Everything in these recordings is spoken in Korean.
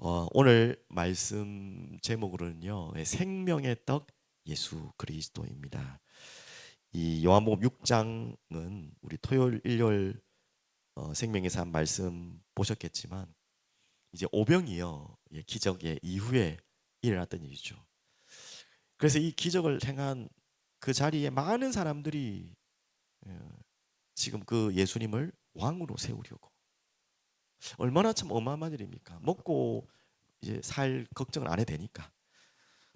오늘 말씀 제목으로는요, 생명의 떡 예수 그리스도입니다. 이 요한복음 6장은 우리 토요일, 일요일 생명의 삶 말씀 보셨겠지만 이제 오병이요, 기적의 이후에 일어났던 일이죠. 그래서 이 기적을 행한 그 자리에 많은 사람들이 어, 지금 그 예수님을 왕으로 세우려고 얼마나 참 어마어마한 일입니까? 먹고 이제 살 걱정을 안 해도 되니까.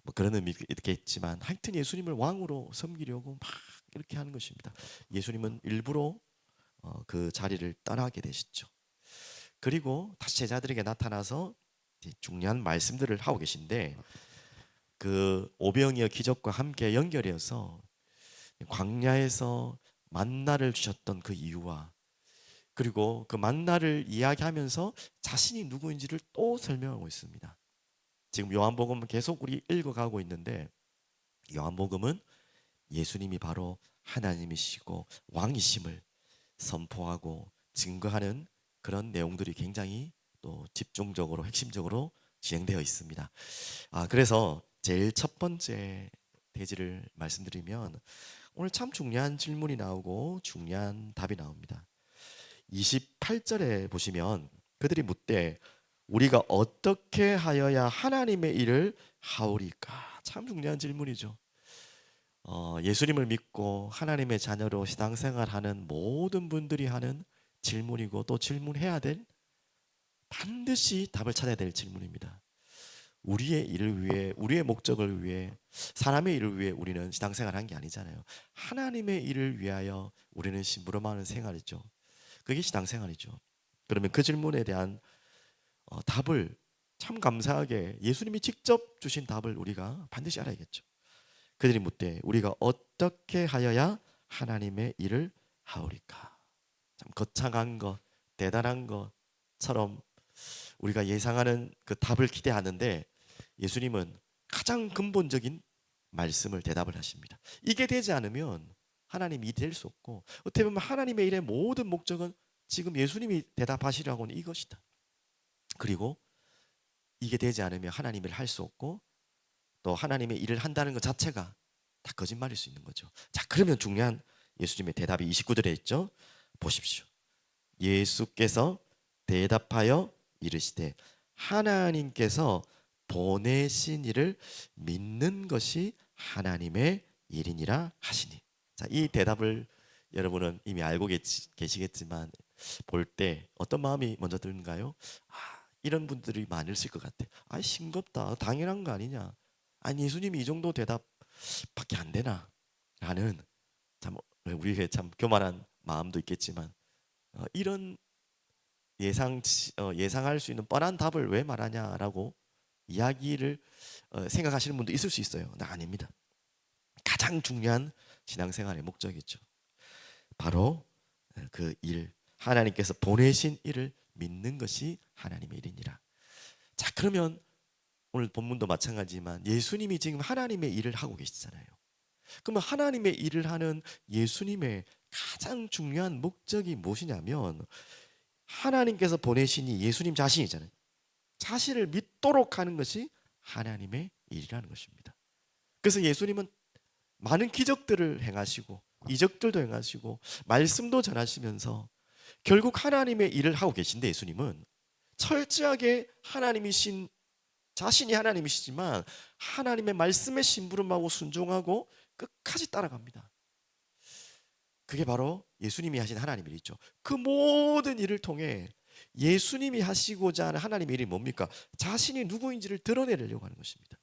뭐 그런 의미 있겠지만 하여튼 예수님을 왕으로 섬기려고 막 이렇게 하는 것입니다. 예수님은 일부러 그 자리를 떠나게 되시죠. 그리고 다시 제자들에게 나타나서 중요한 말씀들을 하고 계신데 그 오병이어 기적과 함께 연결해서 광야에서 만나를 주셨던 그 이유와 그리고 그 만나를 이야기하면서 자신이 누구인지를 또 설명하고 있습니다. 지금 요한복음은 계속 우리 읽어가고 있는데 요한복음은 예수님이 바로 하나님이시고 왕이심을 선포하고 증거하는 그런 내용들이 굉장히 또 집중적으로 핵심적으로 진행되어 있습니다. 그래서 제일 첫 번째 대지를 말씀드리면 오늘 참 중요한 질문이 나오고 중요한 답이 나옵니다. 28절에 보시면 그들이 묻되 우리가 어떻게 하여야 하나님의 일을 하오리까? 참 중요한 질문이죠. 예수님을 믿고 하나님의 자녀로 신앙생활하는 모든 분들이 하는 질문이고 또 질문해야 될 반드시 답을 찾아야 될 질문입니다. 우리의 일을 위해 우리의 목적을 위해 사람의 일을 위해 우리는 신앙생활한 게 아니잖아요. 하나님의 일을 위하여 우리는 심부름하는 생활이죠. 그게 신앙생활이죠. 그러면 그 질문에 대한 답을 참 감사하게 예수님이 직접 주신 답을 우리가 반드시 알아야겠죠. 그들이 묻되 우리가 어떻게 하여야 하나님의 일을 하오리까? 참 거창한 것, 대단한 것처럼 우리가 예상하는 그 답을 기대하는데 예수님은 가장 근본적인 말씀을 대답을 하십니다. 이게 되지 않으면 하나님이 될 수 없고 어떻게 보면 하나님의 일의 모든 목적은 지금 예수님이 대답하시려고는 이것이다. 그리고 이게 되지 않으면 하나님을 할 수 없고 또 하나님의 일을 한다는 것 자체가 다 거짓말일 수 있는 거죠. 자, 그러면 중요한 예수님의 대답이 29절에 있죠. 보십시오. 예수께서 대답하여 이르시되 하나님께서 보내신 이를 믿는 것이 하나님의 일이니라 하시니. 자, 이 대답을 여러분은 이미 알고 계시겠지만 볼 때 어떤 마음이 먼저 드는가요? 이런 분들이 많으실 것 같아. 싱겁다. 당연한 거 아니냐. 아니 예수님이 이 정도 대답밖에 안 되나? 라는 참 우리의 참 교만한 마음도 있겠지만 이런 예상할 수 있는 뻔한 답을 왜 말하냐라고 이야기를 생각하시는 분도 있을 수 있어요. 근데 아닙니다. 가장 중요한 신앙생활의 목적이죠. 바로 그 일, 하나님께서 보내신 일을 믿는 것이 하나님의 일이니라. 자, 그러면 오늘 본문도 마찬가지지만 예수님이 지금 하나님의 일을 하고 계시잖아요. 그러면 하나님의 일을 하는 예수님의 가장 중요한 목적이 무엇이냐면 하나님께서 보내신 이 예수님 자신이잖아요. 자신을 믿도록 하는 것이 하나님의 일이라는 것입니다. 그래서 예수님은 많은 기적들을 행하시고 이적들도 행하시고 말씀도 전하시면서 결국 하나님의 일을 하고 계신데 예수님은 철저하게 하나님이신 자신이 하나님이시지만 하나님의 말씀에 심부름하고 순종하고 끝까지 따라갑니다. 그게 바로 예수님이 하신 하나님의 일이죠. 그 모든 일을 통해 예수님이 하시고자 하는 하나님의 일이 뭡니까? 자신이 누구인지를 드러내려고 하는 것입니다.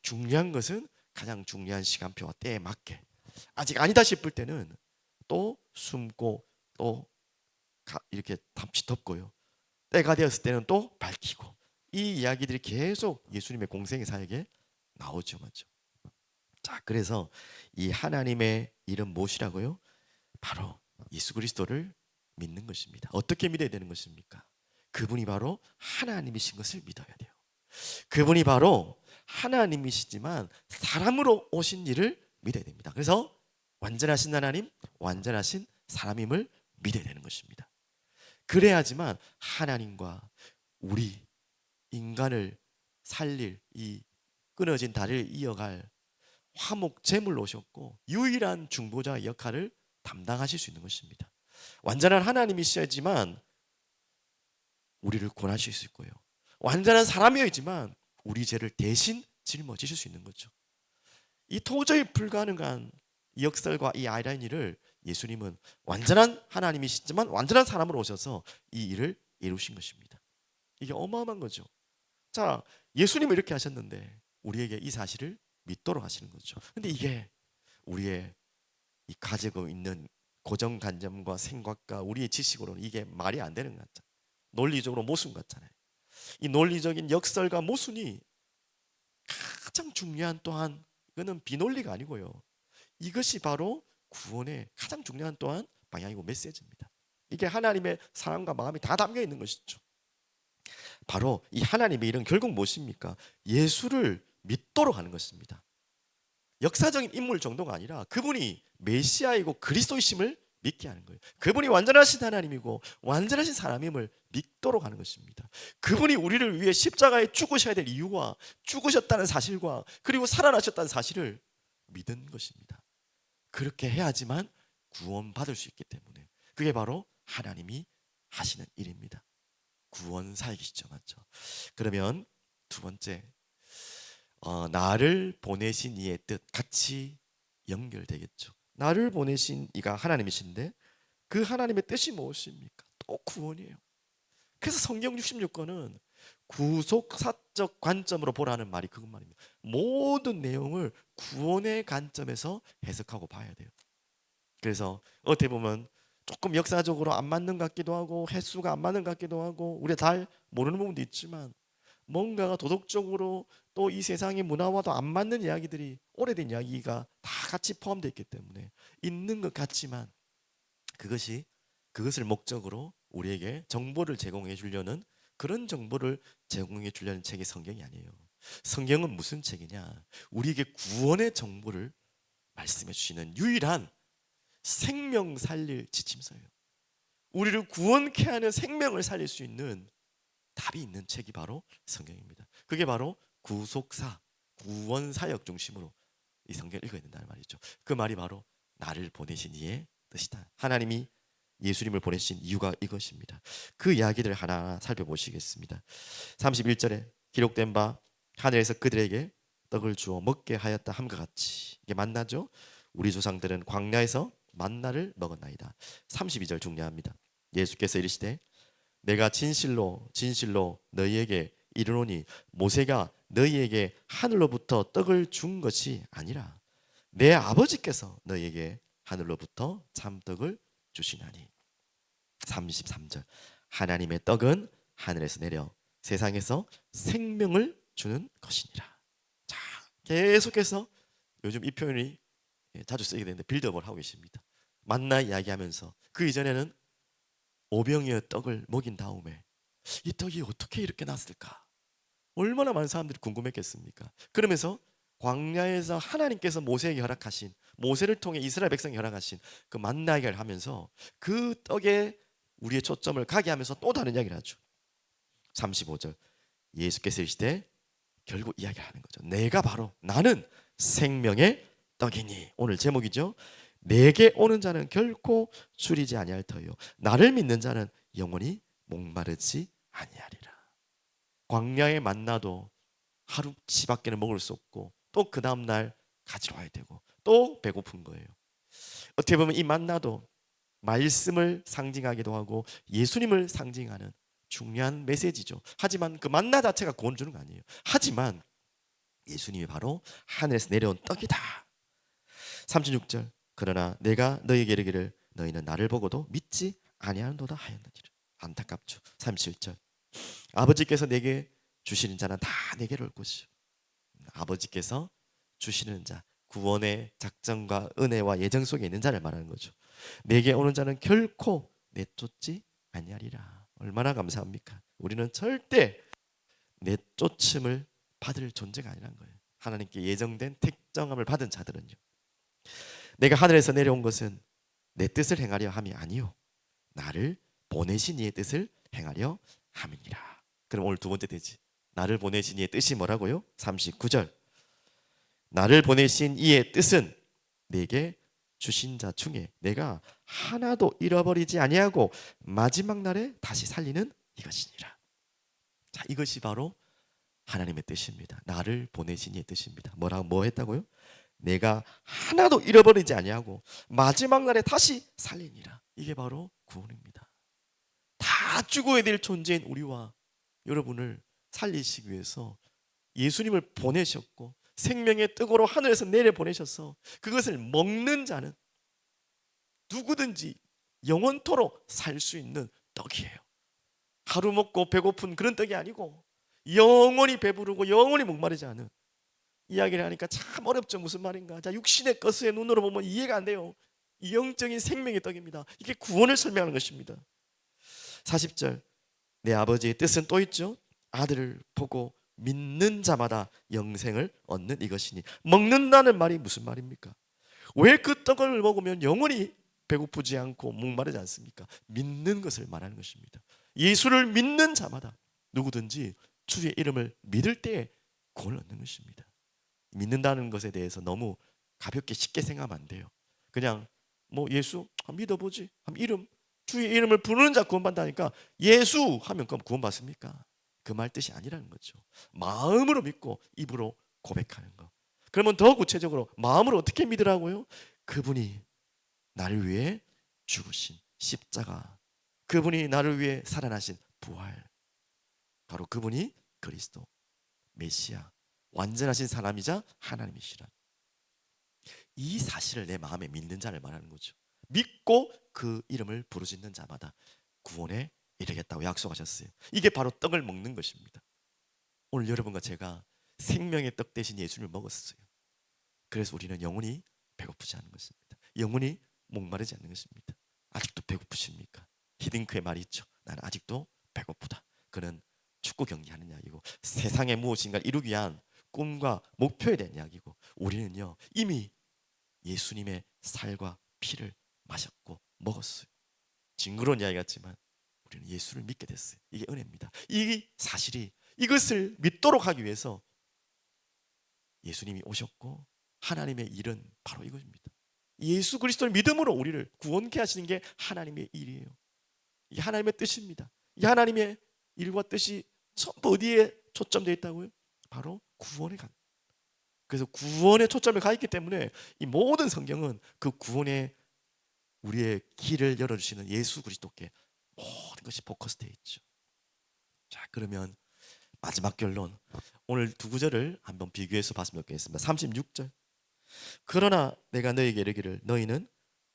중요한 것은 가장 중요한 시간표와 때에 맞게 아직 아니다 싶을 때는 또 숨고 또 이렇게 잠시 덮고요. 때가 되었을 때는 또 밝히고 이 이야기들이 계속 예수님의 공생의 사역에 나오죠, 맞죠? 자, 그래서 이 하나님의 일은 무엇이라고요? 바로 예수 그리스도를 믿는 것입니다. 어떻게 믿어야 되는 것입니까? 그분이 바로 하나님이신 것을 믿어야 돼요. 그분이 바로 하나님이시지만 사람으로 오신 일을 믿어야 됩니다. 그래서 완전하신 하나님, 완전하신 사람임을 믿어야 되는 것입니다. 그래야지만 하나님과 우리 인간을 살릴 이 끊어진 다리를 이어갈 화목 제물로 오셨고 유일한 중보자 역할을 담당하실 수 있는 것입니다. 완전한 하나님이셔야지만 우리를 구원하실 수 있고요. 완전한 사람이어야지만 우리 죄를 대신 짊어지실 수 있는 거죠. 이 도저히 불가능한 이 역설과 이 아이러니를 예수님은 완전한 하나님이시지만 완전한 사람으로 오셔서 이 일을 이루신 것입니다. 이게 어마어마한 거죠. 자, 예수님은 이렇게 하셨는데 우리에게 이 사실을 믿도록 하시는 거죠. 근데 이게 우리의 이 가지고 있는 고정관념과 생각과 우리의 지식으로는 이게 말이 안 되는 것 같잖아요. 논리적으로 모순 같잖아요. 이 논리적인 역설과 모순이 가장 중요한, 또한 이거는 비논리가 아니고요, 이것이 바로 구원의 가장 중요한 또한 방향이고 메시지입니다. 이게 하나님의 사랑과 마음이 다 담겨 있는 것이죠. 바로 이 하나님의 일은 결국 무엇입니까? 예수를 믿도록 하는 것입니다. 역사적인 인물 정도가 아니라 그분이 메시아이고 그리스도이심을 믿게 하는 거예요. 그분이 완전하신 하나님이고 완전하신 사람임을 믿도록 하는 것입니다. 그분이 우리를 위해 십자가에 죽으셔야 될 이유와 죽으셨다는 사실과 그리고 살아나셨다는 사실을 믿은 것입니다. 그렇게 해야지만 구원받을 수 있기 때문에 그게 바로 하나님이 하시는 일입니다. 구원 사역이시죠, 맞죠? 그러면 두 번째, 나를 보내신 이의 뜻 같이 연결되겠죠. 나를 보내신 이가 하나님이신데 그 하나님의 뜻이 무엇입니까? 또 구원이에요. 그래서 성경 66권은 구속사적 관점으로 보라는 말이 그것 말입니다. 모든 내용을 구원의 관점에서 해석하고 봐야 돼요. 그래서 어떻게 보면 조금 역사적으로 안 맞는 것 같기도 하고 횟수가 안 맞는 것 같기도 하고 우리가 잘 모르는 부분도 있지만 뭔가가 도덕적으로 또 이 세상의 문화와도 안 맞는 이야기들이, 오래된 이야기가 다 같이 포함되어 있기 때문에 있는 것 같지만 그것을 목적으로 우리에게 정보를 제공해 주려는, 그런 정보를 제공해 주려는 책이 성경이 아니에요. 성경은 무슨 책이냐? 우리에게 구원의 정보를 말씀해 주시는 유일한 생명 살릴 지침서예요. 우리를 구원케 하는 생명을 살릴 수 있는 답이 있는 책이 바로 성경입니다. 그게 바로 구속사, 구원사역 중심으로 이 성경을 읽어야 된다는 말이죠. 그 말이 바로 나를 보내신 이의 뜻이다. 하나님이 예수님을 보내신 이유가 이것입니다. 그 이야기를 하나 살펴보시겠습니다. 31절에 기록된 바 하늘에서 그들에게 떡을 주어 먹게 하였다 함과 같이, 이게 만나죠. 우리 조상들은 광야에서 만나를 먹었나이다. 32절 중요합니다. 예수께서 이르시되 내가 진실로 진실로 너희에게 이르노니 모세가 너희에게 하늘로부터 떡을 준 것이 아니라 내 아버지께서 너희에게 하늘로부터 참떡을 주시나니. 33절 하나님의 떡은 하늘에서 내려 세상에서 생명을 주는 것이니라. 자, 계속해서 요즘 이 표현이 자주 쓰게 되는데 빌드업을 하고 계십니다. 만나 이야기하면서 그 이전에는 오병이어 떡을 먹인 다음에 이 떡이 어떻게 이렇게 났을까? 얼마나 많은 사람들이 궁금했겠습니까? 그러면서 광야에서 하나님께서 모세에게 허락하신, 모세를 통해 이스라엘 백성에 허락하신 그 만나 이야기를 하면서 그 떡에 우리의 초점을 가게 하면서 또 다른 이야기를 하죠. 35절 예수께서 이르시되 결국 이야기를 하는 거죠. 내가 바로 나는 생명의 떡이니. 오늘 제목이죠. 내게 오는 자는 결코 줄이지 아니할 터요 나를 믿는 자는 영원히 목마르지 아니하리라. 광야의 만나도 하루치밖에는 먹을 수 없고 또 그 다음날 가지러 와야 되고 또 배고픈 거예요. 어떻게 보면 이 만나도 말씀을 상징하기도 하고 예수님을 상징하는 중요한 메시지죠. 하지만 그 만나 자체가 구원 주는 거 아니에요. 하지만 예수님이 바로 하늘에서 내려온 떡이다. 36절 그러나 내가 너희에게 이르기를 너희는 나를 보고도 믿지 아니하는도다 하였느니라. 안타깝죠. 37절 아버지께서 내게 주시는 자는 다 내게로 올 것이요. 아버지께서 주시는 자, 구원의 작정과 은혜와 예정 속에 있는 자를 말하는 거죠. 내게 오는 자는 결코 내쫓지 아니하리라. 얼마나 감사합니까? 우리는 절대 내쫓음을 받을 존재가 아니란 거예요. 하나님께 예정된 택정함을 받은 자들은요. 내가 하늘에서 내려온 것은 내 뜻을 행하려 함이 아니요 나를 보내신 이의 뜻을 행하려 함이니라. 그럼 오늘 두 번째 되지. 나를 보내신 이의 뜻이 뭐라고요? 39절. 나를 보내신 이의 뜻은 내게 주신 자 중에 내가 하나도 잃어버리지 아니하고 마지막 날에 다시 살리는 이것이니라. 자, 이것이 바로 하나님의 뜻입니다. 나를 보내신 이의 뜻입니다. 뭐 했다고요? 내가 하나도 잃어버리지 아니하고 마지막 날에 다시 살리니라. 이게 바로 구원입니다. 다 죽어야 될 존재인 우리와 여러분을 살리시기 위해서 예수님을 보내셨고 생명의 떡으로 하늘에서 내려 보내셔서 그것을 먹는 자는 누구든지 영원토록 살 수 있는 떡이에요. 하루 먹고 배고픈 그런 떡이 아니고 영원히 배부르고 영원히 목마르지 않은, 이야기를 하니까 참 어렵죠. 무슨 말인가? 자, 육신의 것의 눈으로 보면 이해가 안 돼요. 영적인 생명의 떡입니다. 이게 구원을 설명하는 것입니다. 40절. 내 아버지의 뜻은 또 있죠. 아들을 보고 믿는 자마다 영생을 얻는 이것이니. 먹는다는 말이 무슨 말입니까? 왜 그 떡을 먹으면 영원히 배고프지 않고 목마르지 않습니까? 믿는 것을 말하는 것입니다. 예수를 믿는 자마다 누구든지 주의 이름을 믿을 때에 구원을 얻는 것입니다. 믿는다는 것에 대해서 너무 가볍게 쉽게 생각하면 안 돼요. 그냥 뭐 예수 믿어보지, 이름, 주의 이름을 부르는 자 구원받다니까 예수 하면 그럼 구원받습니까? 그 말 뜻이 아니라는 거죠. 마음으로 믿고 입으로 고백하는 거. 그러면 더 구체적으로 마음으로 어떻게 믿으라고요? 그분이 나를 위해 죽으신 십자가, 그분이 나를 위해 살아나신 부활, 바로 그분이 그리스도 메시아, 완전하신 사람이자 하나님이시라. 이 사실을 내 마음에 믿는 자를 말하는 거죠. 믿고 그 이름을 부르짖는 자마다 구원에 이르겠다고 약속하셨어요. 이게 바로 떡을 먹는 것입니다. 오늘 여러분과 제가 생명의 떡 대신 예수님을 먹었어요. 그래서 우리는 영원히 배고프지 않는 것입니다. 영원히 목마르지 않는 것입니다. 아직도 배고프십니까? 히딩크의 말이 있죠. 나는 아직도 배고프다. 그는 축구 경기하는 이야기고 세상에 무엇인가를 이루기 위한 꿈과 목표에 대한 이야기고, 우리는요 이미 예수님의 살과 피를 마셨고 먹었어요. 징그러운 이야기 같지만 우리는 예수를 믿게 됐어요. 이게 은혜입니다. 이 사실이, 이것을 믿도록 하기 위해서 예수님이 오셨고 하나님의 일은 바로 이것입니다. 예수 그리스도를 믿음으로 우리를 구원케 하시는 게 하나님의 일이에요. 이게 하나님의 뜻입니다. 이 하나님의 일과 뜻이 전부 어디에 초점되어 있다고요? 바로 구원에 간. 그래서 구원에 초점을 가 있기 때문에 이 모든 성경은 그 구원에 우리의 길을 열어주시는 예수 그리스도께 모든 것이 포커스되어 있죠. 자, 그러면 마지막 결론, 오늘 두 구절을 한번 비교해서 봤으면 좋겠습니다. 36절. 그러나 내가 너희에게 이르기를 너희는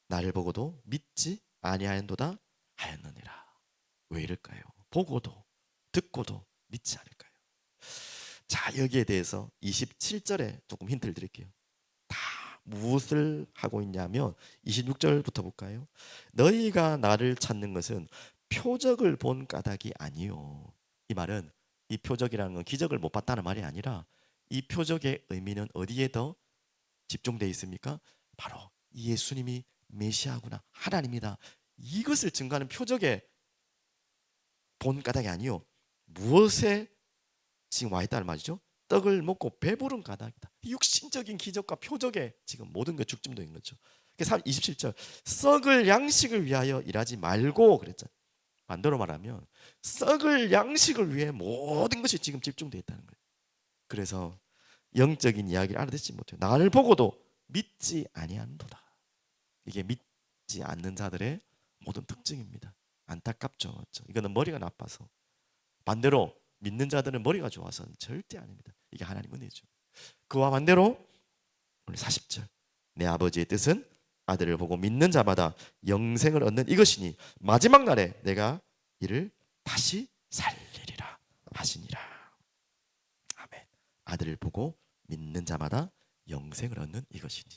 나를 보고도 믿지 아니하였도다 하였느니라. 왜 이럴까요? 보고도 듣고도 믿지 않을까요? 자, 여기에 대해서 27절에 조금 힌트를 드릴게요. 다 무엇을 하고 있냐면 26절부터 볼까요? 너희가 나를 찾는 것은 표적을 본 까닭이 아니요. 이 말은, 이 표적이라는 건 기적을 못 봤다는 말이 아니라 이 표적의 의미는 어디에 더 집중되어 있습니까? 바로 예수님이 메시아구나, 하나님이다, 이것을 증거하는 표적에 본 까닭이 아니요. 무엇에 지금 와 있다는 말이죠? 떡을 먹고 배부른 까닭이다. 육신적인 기적과 표적에 지금 모든 게 중점되어 있는 거죠. 27절. 썩을 양식을 위하여 일하지 말고 그랬잖아요. 반대로 말하면 썩을 양식을 위해 모든 것이 지금 집중되어 있다는 거예요. 그래서 영적인 이야기를 알아듣지 못해요. 나를 보고도 믿지 아니한도다. 이게 믿지 않는 자들의 모든 특징입니다. 안타깝죠. 이거는 머리가 나빠서. 반대로 믿는 자들은 머리가 좋아서는 절대 아닙니다. 이게 하나님 은혜죠. 그와 반대로 오늘 40절. 내 아버지의 뜻은 아들을 보고 믿는 자마다 영생을 얻는 이것이니 마지막 날에 내가 이를 다시 살리리라 하시니라. 아멘. 아들을 보고 믿는 자마다 영생을 얻는 이것이니.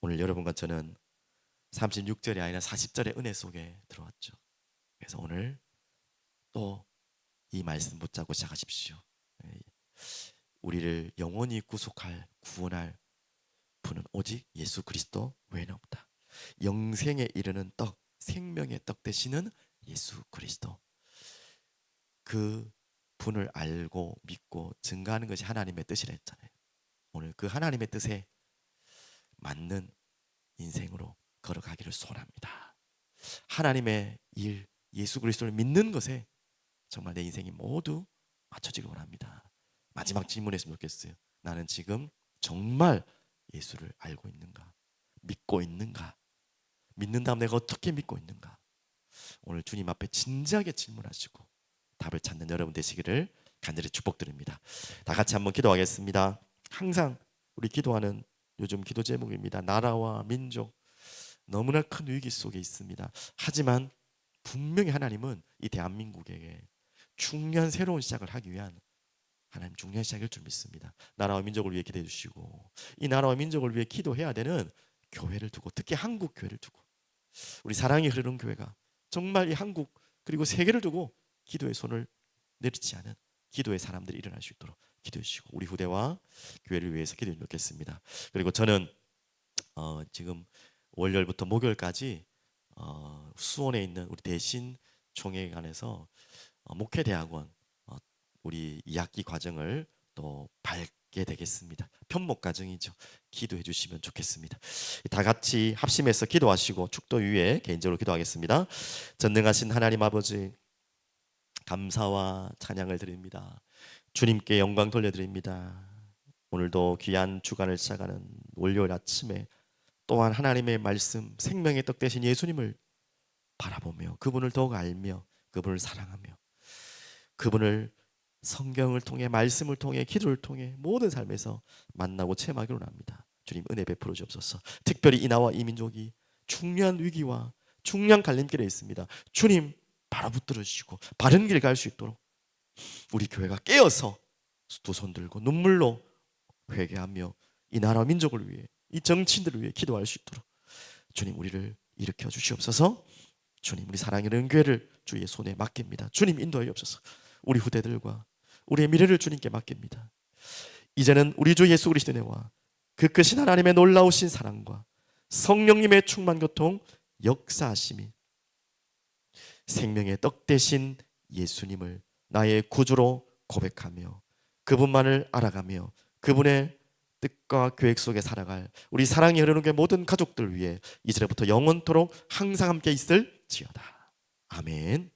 오늘 여러분과 저는 36절이 아니라 40절의 은혜 속에 들어왔죠. 그래서 오늘 또 이 말씀 붙잡고 시작하십시오. 우리를 영원히 구속할, 구원할 분은 오직 예수 그리스도 외에는 없다. 영생에 이르는 떡, 생명의 떡 되시는 예수 그리스도, 그 분을 알고 믿고 증거하는 것이 하나님의 뜻이라 했잖아요. 오늘 그 하나님의 뜻에 맞는 인생으로 걸어가기를 소원합니다. 하나님의 일, 예수 그리스도를 믿는 것에 정말 내 인생이 모두 맞춰지길 원합니다. 마지막 질문했으면 좋겠어요. 나는 지금 정말 예수를 알고 있는가? 믿고 있는가? 믿는 다음 내가 어떻게 믿고 있는가? 오늘 주님 앞에 진지하게 질문하시고 답을 찾는 여러분 되시기를 간절히 축복드립니다. 다 같이 한번 기도하겠습니다. 항상 우리 기도하는 요즘 기도 제목입니다. 나라와 민족 너무나 큰 위기 속에 있습니다. 하지만 분명히 하나님은 이 대한민국에게 중요한 새로운 시작을 하기 위한 하나님 중요한 시작일 줄 믿습니다. 나라와 민족을 위해 기도해 주시고 이 나라와 민족을 위해 기도해야 되는 교회를 두고 특히 한국 교회를 두고 우리 사랑이 흐르는 교회가 정말 이 한국 그리고 세계를 두고 기도의 손을 내리지 않은 기도의 사람들이 일어날 수 있도록 기도해 주시고 우리 후대와 교회를 위해서 기도해 놓겠습니다. 그리고 저는 지금 월요일부터 목요일까지 수원에 있는 우리 대신 총회관에서 목회대학원 우리 2학기 과정을 또 밟게 되겠습니다. 편목 과정이죠. 기도해 주시면 좋겠습니다. 다 같이 합심해서 기도하시고 축도 위에 개인적으로 기도하겠습니다. 전능하신 하나님 아버지 감사와 찬양을 드립니다. 주님께 영광 돌려드립니다. 오늘도 귀한 주간을 시작하는 월요일 아침에 또한 하나님의 말씀 생명의 떡 되신 예수님을 바라보며 그분을 더욱 알며 그분을 사랑하며 그분을 성경을 통해 말씀을 통해 기도를 통해 모든 삶에서 만나고 체험하기로 합니다. 주님 은혜 베풀어 주옵소서. 특별히 이 나와 이 민족이 중요한 위기와 중요한 갈림길에 있습니다. 주님 바로 붙들어 주시고 바른 길 갈 수 있도록 우리 교회가 깨어서 두 손 들고 눈물로 회개하며 이 나라 민족을 위해 이 정치인들을 위해 기도할 수 있도록 주님 우리를 일으켜 주시옵소서. 주님 우리 사랑하는 교회를 주의 손에 맡깁니다. 주님 인도하여 주옵소서. 우리 후대들과 우리의 미래를 주님께 맡깁니다. 이제는 우리 주 예수 그리스도의 은혜와 그 크신 하나님의 놀라우신 사랑과 성령님의 충만 교통 역사하심이 생명의 떡 되신 예수님을 나의 구주로 고백하며 그분만을 알아가며 그분의 뜻과 계획 속에 살아갈 우리 사랑이 흐르는 그 모든 가족들 위해 이제부터 영원토록 항상 함께 있을지어다. 아멘.